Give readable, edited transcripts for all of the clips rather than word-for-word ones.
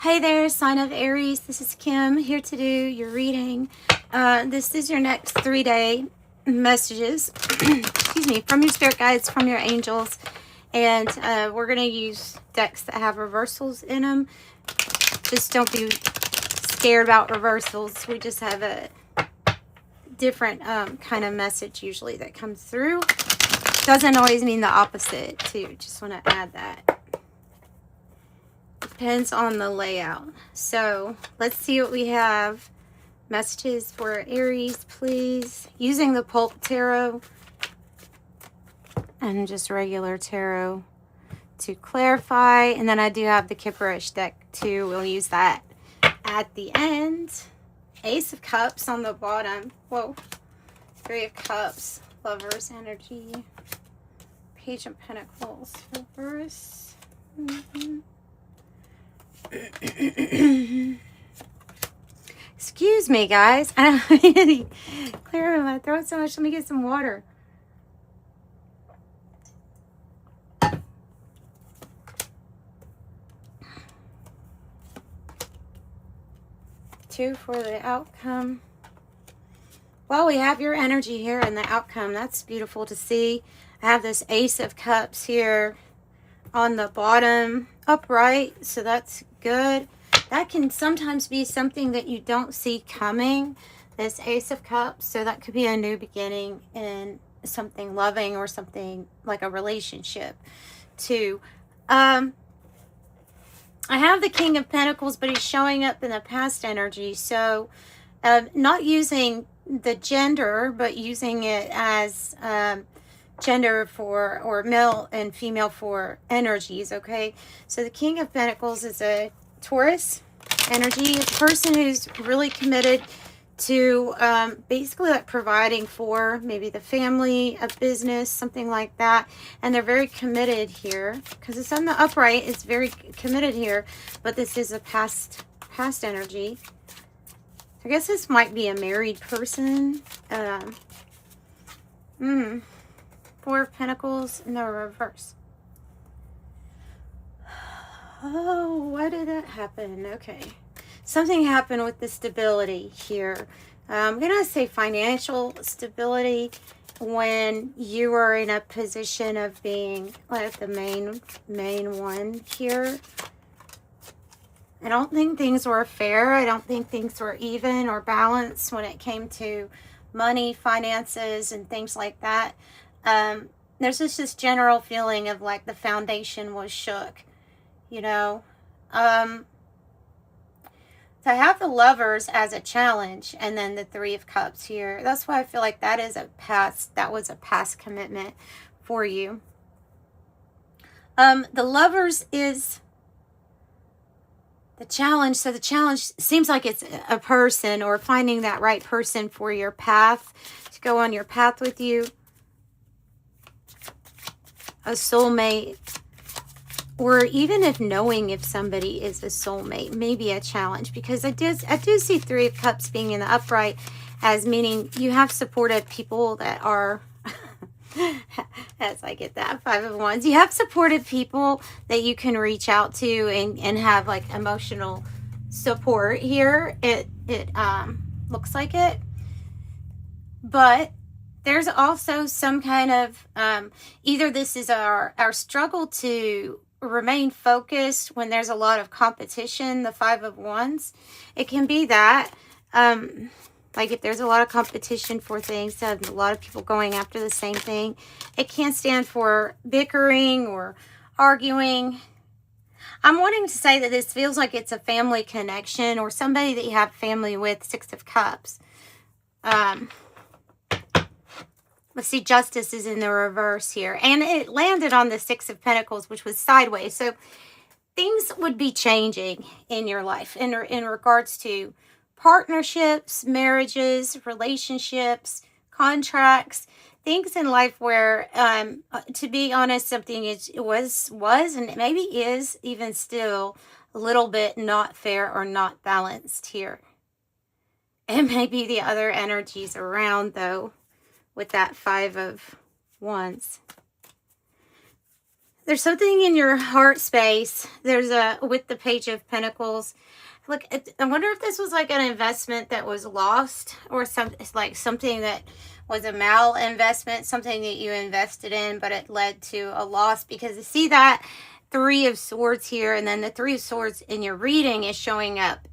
Hey there, sign of Aries. This is Kim here to do your reading. This is your next 3-day messages, excuse me, from your spirit guides, from your angels. And we're going to use decks that have reversals in them. Just don't be scared about reversals. We just have a different kind of message usually that comes through. Doesn't always mean the opposite, too. Just want to add that. Depends on the layout. So let's see what we have. Messages for Aries, please. Using the Pulp Tarot and just regular tarot to clarify. And then I do have the Kipperish deck too. We'll use that at the end. Ace of Cups on the bottom. Whoa. 3 of Cups. Lover's energy. Page of Pentacles. Reverse. Excuse me, guys. I really clear my throat so much. Let me get some water. Two for the outcome. Well, we have your energy here and the outcome. That's beautiful to see. I have this Ace of Cups here on the bottom upright, so that's good. That can sometimes be something that you don't see coming, this Ace of Cups. So that could be a new beginning in something loving or something like a relationship too. I have the King of Pentacles, but he's showing up in the past energy. So not using the gender, but using it as gender for, or male and female for energies. Okay, so the King of Pentacles is a Taurus energy, a person who's really committed to basically like providing for maybe the family, a business, something like that. And they're very committed here because it's on the upright. It's very committed here, but this is a past energy. I guess this might be a married person. 4 of Pentacles in the reverse. Oh, why did that happen? Okay. Something happened with the stability here. I'm going to say financial stability when you are in a position of being like the main one here. I don't think things were fair. I don't think things were even or balanced when it came to money, finances, and things like that. There's just this general feeling of like the foundation was shook, you know. So I have the Lovers as a challenge, and then the 3 of Cups here. That's why I feel like that was a past commitment for you. The Lovers is the challenge. So the challenge seems like it's a person, or finding that right person for your path, to go on your path with you. A soulmate, or even if knowing if somebody is a soulmate may be a challenge, because I do see 3 of Cups being in the upright as meaning you have supportive people that are as I get that 5 of Wands, you have supportive people that you can reach out to and have like emotional support here. It looks like it, but there's also some kind of either this is our struggle to remain focused when there's a lot of competition, the 5 of Wands. It can be that like if there's a lot of competition for things, a lot of people going after the same thing, it can stand for bickering or arguing. I'm wanting to say that this feels like it's a family connection or somebody that you have family with. 6 of Cups. Let's see, Justice is in the reverse here. And it landed on the 6 of Pentacles, which was sideways. So things would be changing in your life in regards to partnerships, marriages, relationships, contracts, things in life where, to be honest, something was and maybe is even still a little bit not fair or not balanced here. And maybe the other energies around, though, with that 5 of Wands. There's something in your heart space. There's a, with the Page of Pentacles. Look, I wonder if this was like an investment that was lost, or it's like something that was a malinvestment, something that you invested in, but it led to a loss. Because you see that Three of Swords here, and then the Three of Swords in your reading is showing up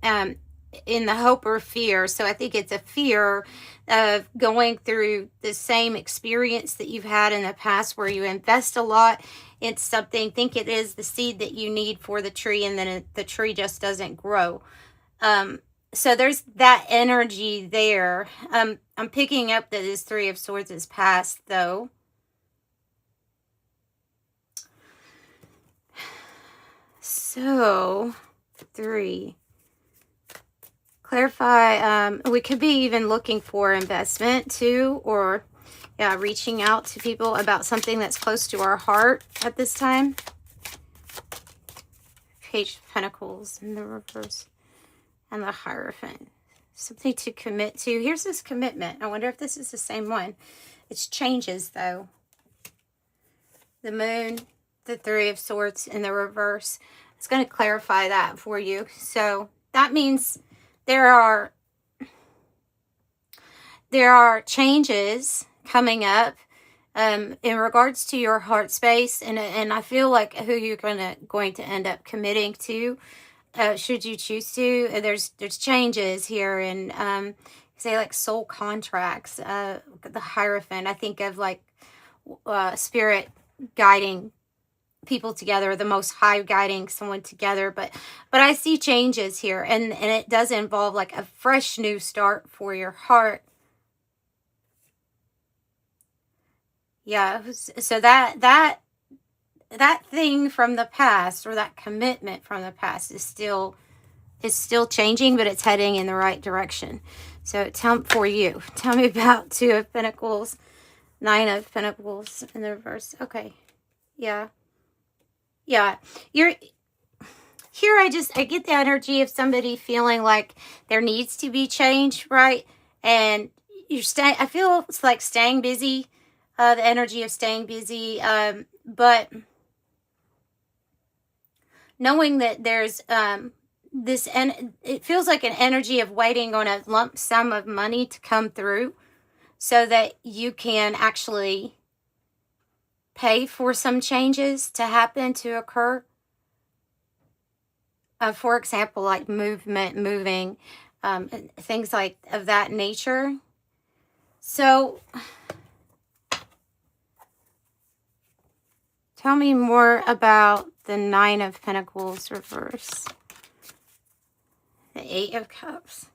in the hope or fear. So I think it's a fear of going through the same experience that you've had in the past, where you invest a lot in something, think it is the seed that you need for the tree, and then the tree just doesn't grow. So there's that energy there. I'm picking up that this Three of Swords is past, though. So, 3. Clarify, we could be even looking for investment too, or yeah, reaching out to people about something that's close to our heart at this time. Page of Pentacles in the reverse, and the Hierophant. Something to commit to. Here's this commitment. I wonder if this is the same one. It's changes, though. The Moon, the Three of Swords in the reverse. It's going to clarify that for you. So that means there are changes coming up in regards to your heart space, and I feel like who you're going to end up committing to, should you choose to. There's changes here, and say like soul contracts. The Hierophant, I think of like spirit guiding people together, the Most High guiding someone together, but I see changes here, and it does involve like a fresh new start for your heart. Yeah, so that thing from the past, or that commitment from the past, is still changing, but it's heading in the right direction. So tell me about Two of Pentacles, Nine of Pentacles in the reverse. Okay, yeah. You're here. I get the energy of somebody feeling like there needs to be change, right? And I feel it's like staying busy. The energy of staying busy, but knowing that there's it feels like an energy of waiting on a lump sum of money to come through, so that you can actually pay for some changes to happen, to occur. For example, like moving, things like of that nature. So tell me more about the Nine of Pentacles reverse, the Eight of Cups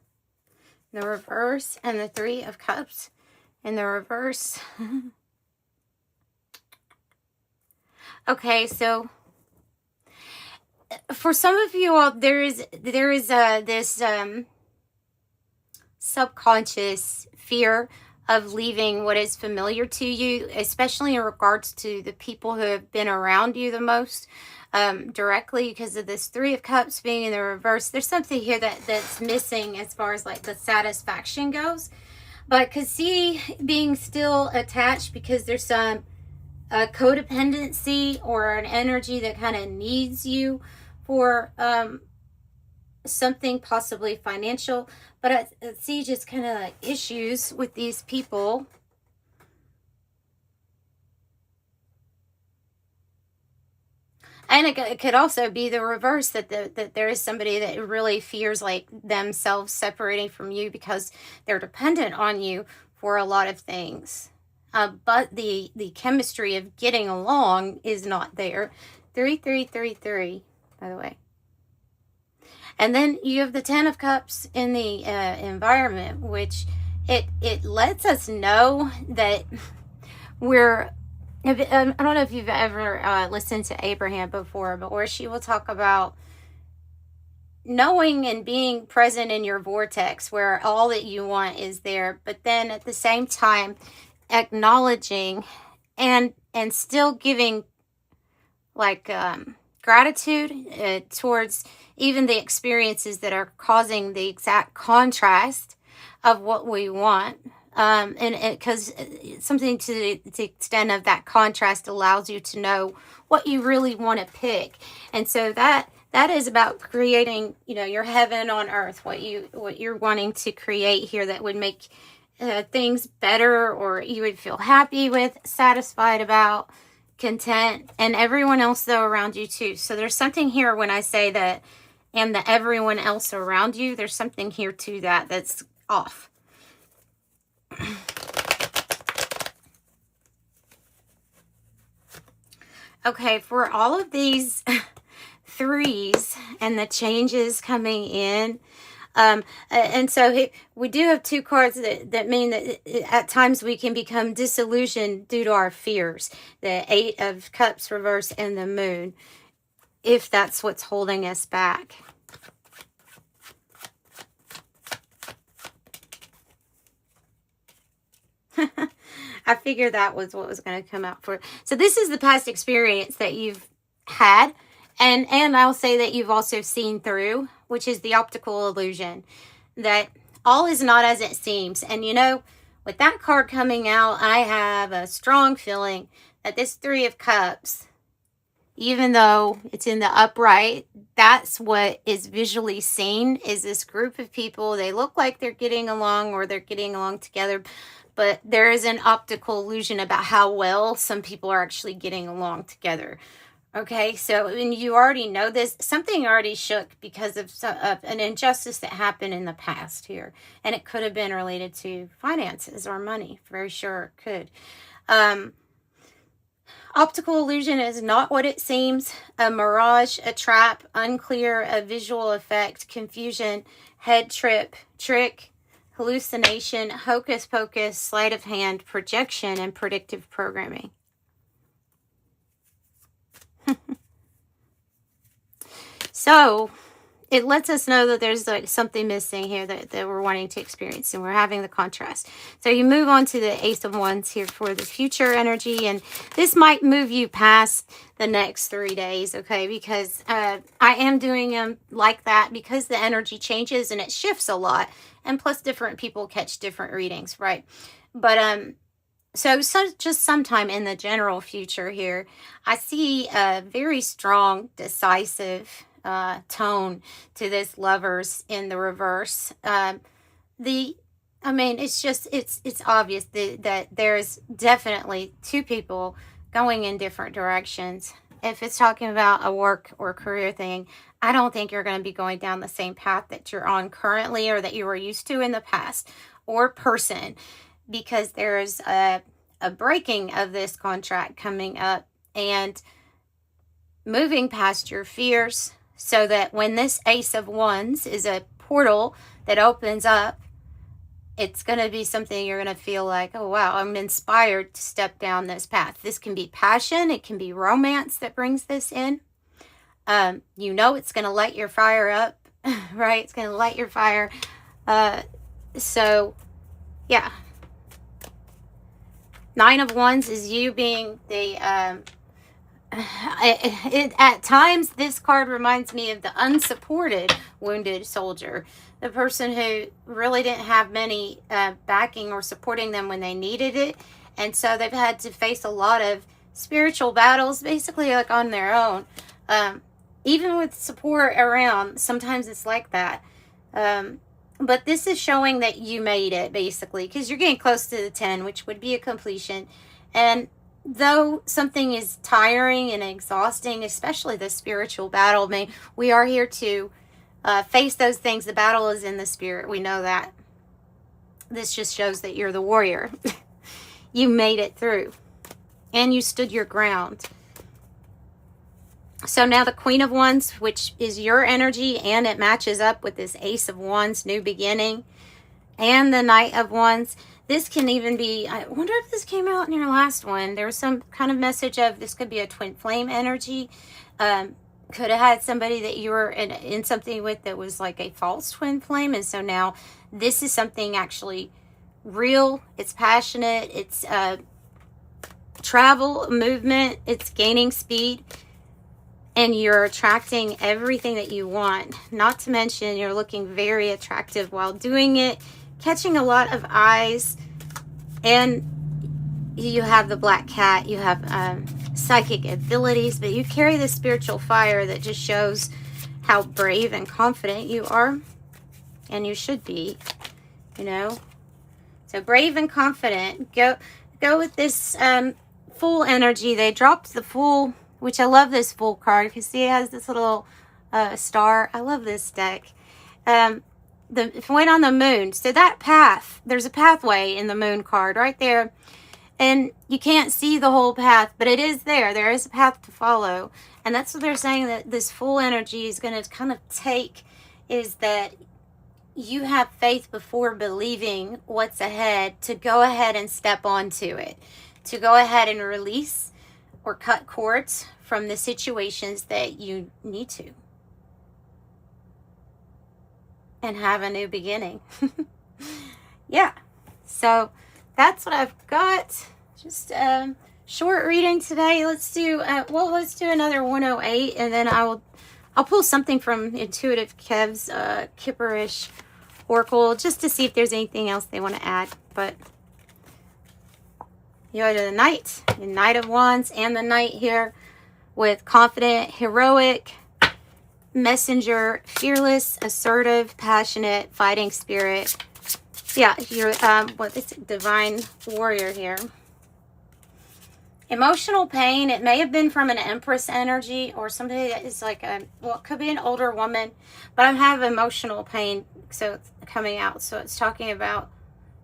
in the reverse, and the Three of Cups in the reverse. Okay, so for some of you all, there is this subconscious fear of leaving what is familiar to you, especially in regards to the people who have been around you the most directly, because of this Three of Cups being in the reverse. There's something here that's missing as far as like the satisfaction goes, but could see being still attached because there's some codependency, or an energy that kind of needs you for something possibly financial. But I see just kind of like issues with these people. And it could also be the reverse, that there is somebody that really fears like themselves separating from you because they're dependent on you for a lot of things. But the chemistry of getting along is not there. 3, by the way. And then you have the Ten of Cups in the environment, which it lets us know that we're... I don't know if you've ever listened to Abraham before, but where she will talk about knowing and being present in your vortex, where all that you want is there, but then at the same time acknowledging and still giving like gratitude towards even the experiences that are causing the exact contrast of what we want. And because something to the extent of that contrast allows you to know what you really want to pick. And so that is about creating, you know, your heaven on earth, what you're wanting to create here that would make things better, or you would feel happy with, satisfied about, content, and everyone else though around you too. So there's something here when I say that, and the everyone else around you, there's something here to that's off. Okay, for all of these threes and the changes coming in, and so we do have two cards that mean that at times we can become disillusioned due to our fears. The Eight of Cups reverse and the Moon, if that's what's holding us back. I figured that was what was going to come out for. So this is the past experience that you've had, and I'll say that you've also seen through, which is the optical illusion, that all is not as it seems. And you know, with that card coming out, I have a strong feeling that this Three of Cups, even though it's in the upright, that's what is visually seen, is this group of people. They look like they're getting along, or they're getting along together, but there is an optical illusion about how well some people are actually getting along together. Okay, so and you already know this. Something already shook because of an injustice that happened in the past here. And it could have been related to finances or money. Very sure it could. Optical illusion is not what it seems. A mirage, a trap, unclear, a visual effect, confusion, head trip, trick, hallucination, hocus pocus, sleight of hand, projection, and predictive programming. So it lets us know that there's like something missing here that we're wanting to experience, and we're having the contrast. So you move on to the Ace of Wands here for the future energy, and this might move you past the next 3 days, okay? Because I am doing them like that because the energy changes and it shifts a lot, and plus different people catch different readings, right? But so just sometime in the general future here, I see a very strong, decisive tone to this Lovers in the reverse. I mean, it's obvious that there's definitely two people going in different directions. If it's talking about a work or career thing, I don't think you're going to be going down the same path that you're on currently, or that you were used to in the past, or person, because there's a breaking of this contract coming up and moving past your fears, so that when this Ace of Wands is a portal that opens up, it's going to be something you're going to feel like, oh, wow, I'm inspired to step down this path. This can be passion. It can be romance that brings this in. You know, it's going to light your fire up, right? It's going to light your fire. So, yeah. Nine of Wands is you being the... at times, this card reminds me of the unsupported wounded soldier, the person who really didn't have many backing or supporting them when they needed it, and so they've had to face a lot of spiritual battles, basically like on their own. Even with support around, sometimes it's like that. But this is showing that you made it, basically, because you're getting close to the 10, which would be a completion. And though something is tiring and exhausting, especially the spiritual battle, we are here to face those things. The battle is in the spirit. We know that. This just shows that you're the warrior. You made it through. And you stood your ground. So now the Queen of Wands, which is your energy, and it matches up with this Ace of Wands, new beginning, and the Knight of Wands. This can even be, I wonder if this came out in your last one. There was some kind of message of this could be a twin flame energy. Could have had somebody that you were in something with that was like a false twin flame. And so now this is something actually real. It's passionate. It's travel, movement. It's gaining speed. And you're attracting everything that you want. Not to mention you're looking very attractive while doing it. Catching a lot of eyes, And you have the black cat. You have psychic abilities, but you carry this spiritual fire that just shows how brave and confident you are. And you should be, you know. So brave and confident. Go with this Fool energy. They dropped the Fool, which I love this Fool card because see, it has this little star. I love this deck. It went on the moon. So that path, there's a pathway in the moon card right there. And you can't see the whole path, but it is there. There is a path to follow. And that's what they're saying that this Fool energy is going to kind of take, is that you have faith before believing what's ahead, to go ahead and step onto it, to go ahead and release or cut cords from the situations that you need to, and have a new beginning. Yeah, so that's what I've got. Just short reading today. Let's do let's do another 108, and then I'll pull something from Intuitive Kev's Kipperish Oracle just to see if there's anything else they want to add. But you go to the Knight, the Knight of Wands, and the Knight here with confident, heroic, messenger, fearless, assertive, passionate, fighting spirit. Yeah, you're what is it? Divine warrior here. Emotional pain. It may have been from an Empress energy or somebody that is like it could be an older woman, but I have emotional pain, so it's coming out. So it's talking about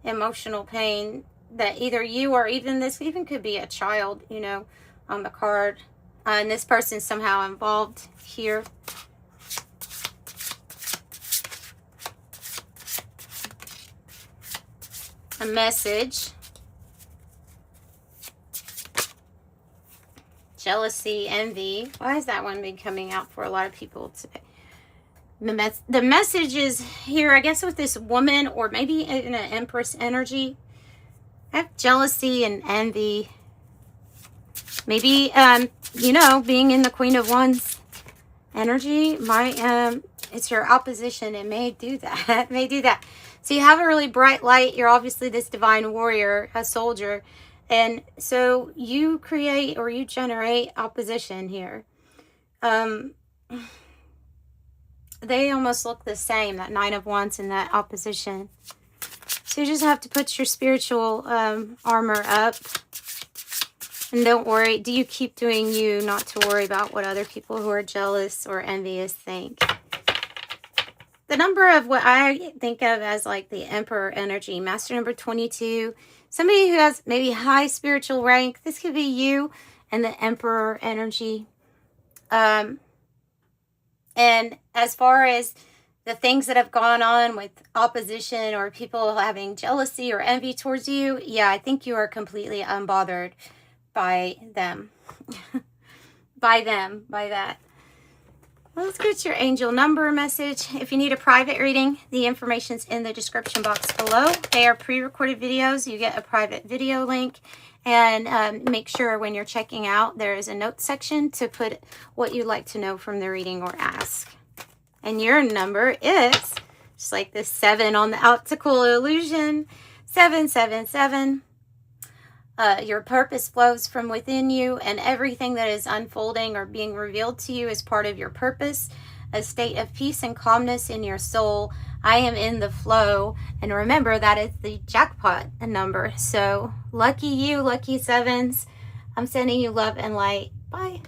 emotional pain that either you or even this even could be a child, you know, on the card, and this person's somehow involved here. A message. Jealousy, envy. Why is that one been coming out for a lot of people today? The message is here, I guess, with this woman, or maybe in an Empress energy. I have jealousy and envy. Maybe, you know, being in the Queen of Wands energy, it's your opposition. It may do that. It may do that. So you have a really bright light. You're obviously this divine warrior, a soldier. And so you create or you generate opposition here. They almost look the same, that Nine of Wands and that opposition. So you just have to put your spiritual armor up. And don't worry. Do you keep doing you, not to worry about what other people who are jealous or envious think. The number of what I think of as like the Emperor energy, Master number 22. Somebody who has maybe high spiritual rank. This could be you and the Emperor energy. And as far as the things that have gone on with opposition or people having jealousy or envy towards you, yeah, I think you are completely unbothered by them. by that. Well, let's get your angel number message. If you need a private reading, the information's in the description box below. They are pre-recorded videos. You get a private video link. And make sure when you're checking out, there is a note section to put what you'd like to know from the reading or ask. And your number is, just like the 7 on the optical illusion, 777. Your purpose flows from within you, and everything that is unfolding or being revealed to you is part of your purpose. A state of peace and calmness in your soul. I am in the flow. And remember, that is the jackpot number. So lucky you, lucky sevens. I'm sending you love and light. Bye.